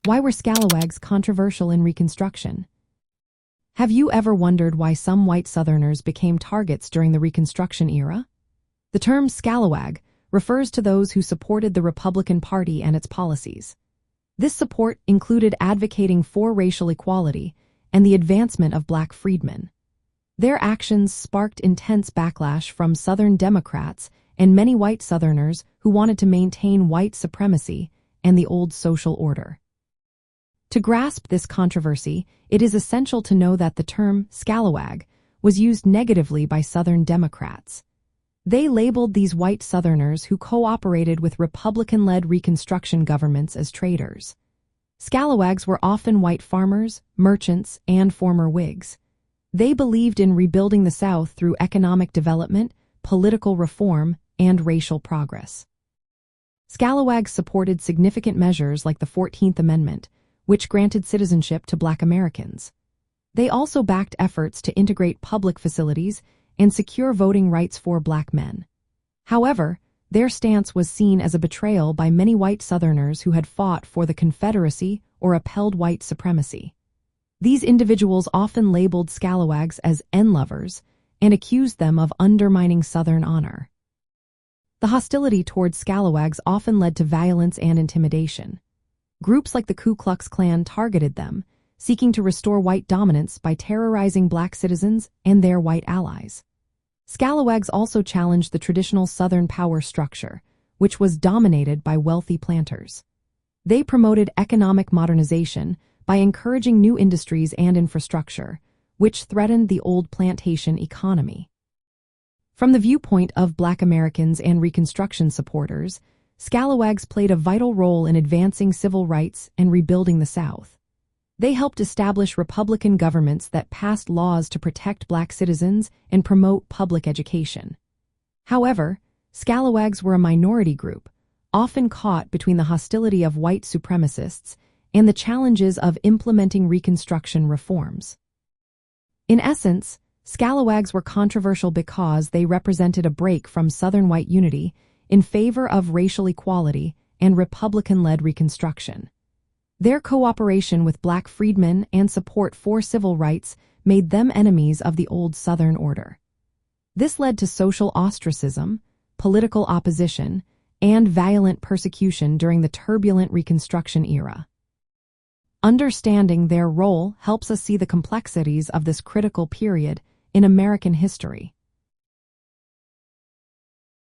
Why were scalawags controversial in Reconstruction? Have you ever wondered why some white Southerners became targets during the Reconstruction era? The term scalawag refers to those who supported the Republican Party and its policies. This support included advocating for racial equality and the advancement of black freedmen. Their actions sparked intense backlash from Southern Democrats and many white Southerners who wanted to maintain white supremacy and the old social order. To grasp this controversy, it is essential to know that the term scalawag was used negatively by Southern Democrats. They labeled these white Southerners who cooperated with Republican-led Reconstruction governments as traitors. Scalawags were often white farmers, merchants, and former Whigs. They believed in rebuilding the South through economic development, political reform, and racial progress. Scalawags supported significant measures like the 14th Amendment, which granted citizenship to black Americans. They also backed efforts to integrate public facilities and secure voting rights for black men. However, their stance was seen as a betrayal by many white Southerners who had fought for the Confederacy or upheld white supremacy. These individuals often labeled scalawags as "N-lovers" and accused them of undermining Southern honor. The hostility towards scalawags often led to violence and intimidation. Groups like the Ku Klux Klan targeted them, seeking to restore white dominance by terrorizing black citizens and their white allies. Scalawags also challenged the traditional Southern power structure, which was dominated by wealthy planters. They promoted economic modernization by encouraging new industries and infrastructure, which threatened the old plantation economy. From the viewpoint of black Americans and Reconstruction supporters, scalawags played a vital role in advancing civil rights and rebuilding the South. They helped establish Republican governments that passed laws to protect black citizens and promote public education. However, scalawags were a minority group, often caught between the hostility of white supremacists and the challenges of implementing Reconstruction reforms. In essence, scalawags were controversial because they represented a break from Southern white unity in favor of racial equality and Republican-led Reconstruction. Their cooperation with black freedmen and support for civil rights made them enemies of the old Southern order. This led to social ostracism, political opposition, and violent persecution during the turbulent Reconstruction era. Understanding their role helps us see the complexities of this critical period in American history.